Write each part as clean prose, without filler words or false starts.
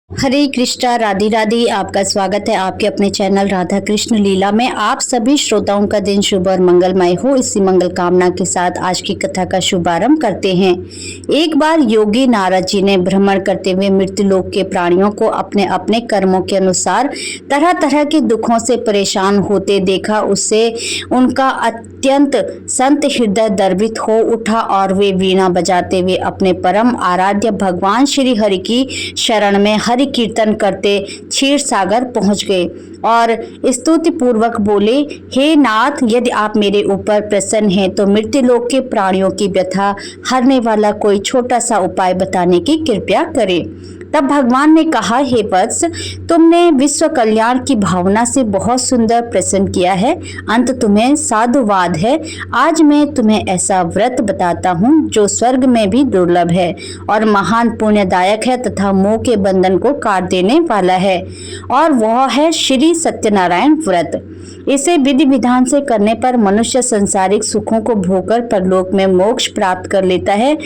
हरे कृष्णा, राधे राधे। आपका स्वागत है आपके अपने चैनल राधा कृष्ण लीला में। आप सभी श्रोताओं का दिन शुभ और मंगलमय हो, इसी मंगल कामना के साथ आज की कथा का शुभारंभ करते हैं। एक बार योगी नारद जी ने भ्रमण करते हुए मृत्युलोक के प्राणियों को अपने अपने कर्मों के अनुसार तरह तरह के दुखों से परेशान होते देखा। उससे उनका अत्यंत संत हृदय द्रवित हो उठा और वे वीणा बजाते हुए अपने परम आराध्य भगवान श्री हरि की शरण में हरि कीर्तन करते क्षीर सागर पहुंच गए और स्तुति पूर्वक बोले, हे नाथ, यदि आप मेरे ऊपर प्रसन्न हैं तो मृत्युलोक के प्राणियों की व्यथा हरने वाला कोई छोटा सा उपाय बताने की कृपा करें। तब भगवान ने कहा, हे वत्स, तुमने विश्व कल्याण की भावना से बहुत सुंदर प्रश्न किया है। अंत तुम्हें साधुवाद है। आज मैं तुम्हें ऐसा व्रत बताता हूँ जो स्वर्ग में भी दुर्लभ है और महान पुण्यदायक है तथा मोह के बंधन को काट देने वाला है, और वह है श्री सत्यनारायण व्रत। इसे विधि विधान से करने पर मनुष्य संसारिक सुखों को भोगकर परलोक में मोक्ष प्राप्त कर लेता है।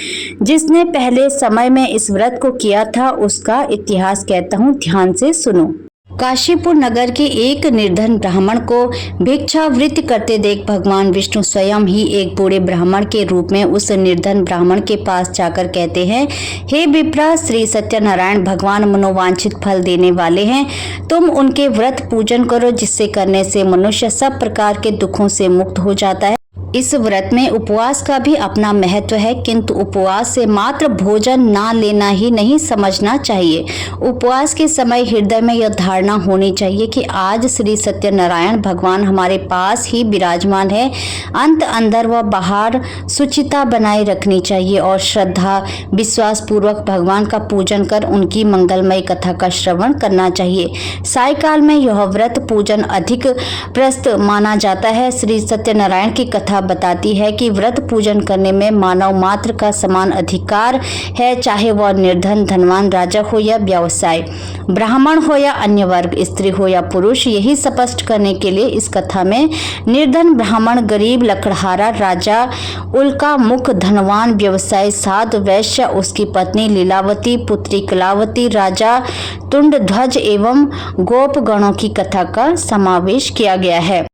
जिसने पहले समय में इस व्रत को किया था उसका इतिहास कहता हूँ, ध्यान से सुनो। काशीपुर नगर के एक निर्धन ब्राह्मण को भिक्षावृत्ति करते देख भगवान विष्णु स्वयं ही एक बूढ़े ब्राह्मण के रूप में उस निर्धन ब्राह्मण के पास जाकर कहते हैं, हे विप्रा, श्री सत्यनारायण भगवान मनोवांछित फल देने वाले हैं। तुम उनके व्रत पूजन करो, जिससे करने से मनुष्य सब प्रकार के दुखों से मुक्त हो जाता है। इस व्रत में उपवास का भी अपना महत्व है, किंतु उपवास से मात्र भोजन ना लेना ही नहीं समझना चाहिए। उपवास के समय हृदय में यह धारणा होनी चाहिए कि आज श्री सत्यनारायण भगवान हमारे पास ही विराजमान है। अंत अंदर व बाहर शुचिता बनाए रखनी चाहिए और श्रद्धा विश्वास पूर्वक भगवान का पूजन कर उनकी मंगलमय कथा का श्रवण करना चाहिए। सायकाल में यह व्रत पूजन अधिक प्रस्त माना जाता है। श्री सत्यनारायण की कथा बताती है कि व्रत पूजन करने में मानव मात्र का समान अधिकार है, चाहे वह निर्धन धनवान राजा हो या व्यवसाय, ब्राह्मण हो या अन्य वर्ग, स्त्री हो या पुरुष। यही स्पष्ट करने के लिए इस कथा में निर्धन ब्राह्मण, गरीब लकड़हारा, राजा उल्का मुख, धनवान व्यवसाय, साधु वैश्य, उसकी पत्नी लीलावती, पुत्री कलावती, राजा तुंडध्वज एवं गोप गणों की कथा का समावेश किया गया है।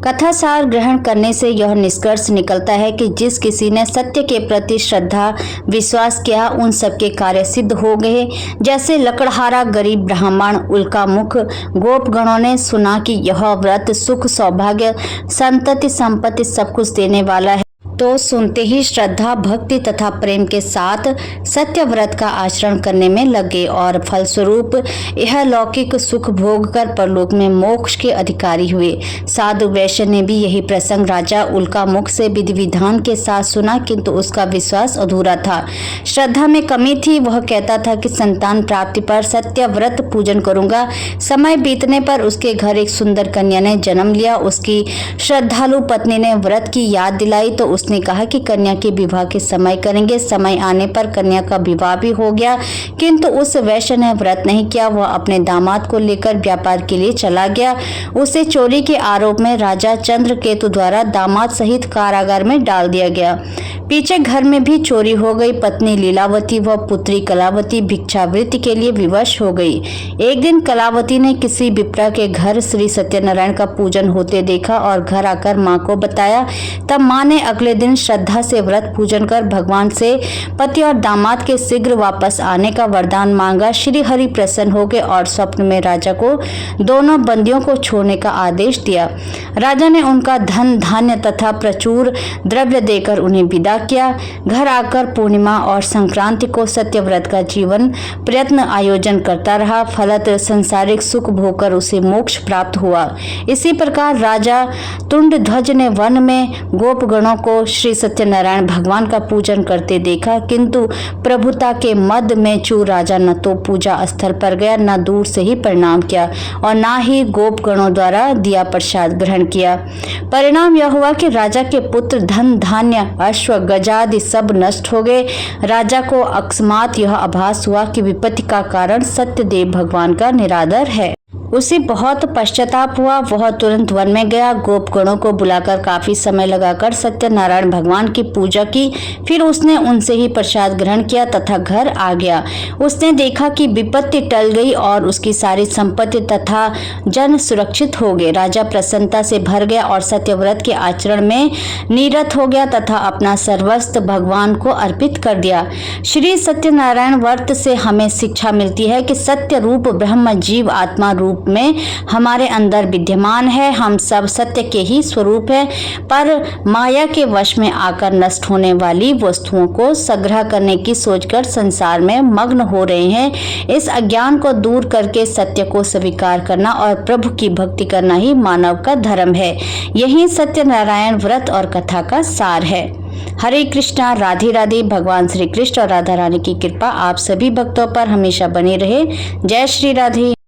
कथा सार ग्रहण करने से यह निष्कर्ष निकलता है कि जिस किसी ने सत्य के प्रति श्रद्धा विश्वास किया उन सबके कार्य सिद्ध हो गए। जैसे लकड़हारा गरीब ब्राह्मण, उल्का मुख गोप गणों ने सुना कि यह व्रत सुख सौभाग्य संतति संपत्ति सब कुछ देने वाला है, तो सुनते ही श्रद्धा भक्ति तथा प्रेम के साथ सत्य व्रत का आचरण करने में लगे और फलस्वरूप यह लौकिक सुख भोग कर परलोक में मोक्ष के अधिकारी हुए। साधु वैश्य ने भी यही प्रसंग राजा उल्का मुख से विधि विधान के साथ सुना, किंतु उसका विश्वास अधूरा था, श्रद्धा में कमी थी। वह कहता था कि संतान प्राप्ति पर सत्य व्रत पूजन करूंगा। समय बीतने पर उसके घर एक सुंदर कन्या ने जन्म लिया। उसकी श्रद्धालु पत्नी ने व्रत की याद दिलाई तो उसने कहा कि कन्या के विवाह के समय करेंगे। समय आने पर कन्या का विवाह भी हो गया, किंतु उस वैश्य ने व्रत नहीं किया। वह अपने दामाद को लेकर व्यापार के लिए चला गया। उसे चोरी के आरोप में राजा चंद्रकेतु द्वारा दामाद सहित कारागार में डाल दिया गया। पीछे घर में भी चोरी हो गई। पत्नी लीलावती व पुत्री कलावती भिक्षावृत्ति के लिए विवश हो गई। एक दिन कलावती ने किसी विप्रा के घर श्री सत्यनारायण का पूजन होते देखा और घर आकर माँ को बताया। तब माँ ने अगले दिन श्रद्धा से व्रत पूजन कर भगवान से पति और दामाद के शीघ्र वापस आने का वरदान मांगा। श्री हरि प्रसन्न हो गए और स्वप्न में राजा को दोनों बंदियों को छोड़ने का आदेश दिया। राजा ने उनका धन धान्य तथा प्रचुर द्रव्य देकर उन्हें विदा किया। घर आकर पूर्णिमा और संक्रांति को सत्य व्रत का जीवन प्रयत्न आयोजन करता रहा। फलत संसारिक सुख भोगकर उसे मोक्ष प्राप्त हुआ। इसी प्रकार राजा तुंडध्वज ने वन में गोप गणों को श्री सत्यनारायण भगवान का पूजन करते देखा, किंतु प्रभुता के मद में चूर राजा न तो पूजा स्थल पर गया, न दूर से ही प्रणाम किया और न ही गोप गणों द्वारा दिया प्रसाद ग्रहण किया। परिणाम यह हुआ कि राजा के पुत्र, धन धान्य, अश्व गजादि सब नष्ट हो गए। राजा को अकस्मात यह आभास हुआ कि विपत्ति का कारण सत्यदेव भगवान का निरादर है। उसे बहुत पश्चाताप हुआ। वह तुरंत वन में गया, गोपगणों को बुलाकर काफी समय लगाकर सत्यनारायण भगवान की पूजा की। फिर उसने उनसे ही प्रसाद ग्रहण किया तथा घर आ गया। उसने देखा कि विपत्ति टल गई और उसकी सारी संपत्ति तथा जन सुरक्षित हो गए। राजा प्रसन्नता से भर गया और सत्यव्रत के आचरण में निरत हो गया तथा अपना सर्वस्व भगवान को अर्पित कर दिया। श्री सत्यनारायण व्रत से हमें शिक्षा मिलती है कि सत्य रूप ब्रह्म जीव आत्मा रूप में हमारे अंदर विद्यमान है। हम सब सत्य के ही स्वरूप है, पर माया के वश में आकर नष्ट होने वाली वस्तुओं को संग्रह करने की सोचकर संसार में मग्न हो रहे हैं। इस अज्ञान को दूर करके सत्य को स्वीकार करना और प्रभु की भक्ति करना ही मानव का धर्म है। यही सत्यनारायण व्रत और कथा का सार है। हरे कृष्णा, राधे राधे। भगवान श्री कृष्ण और राधा रानी की कृपा आप सभी भक्तों पर हमेशा बनी रहे। जय श्री राधे।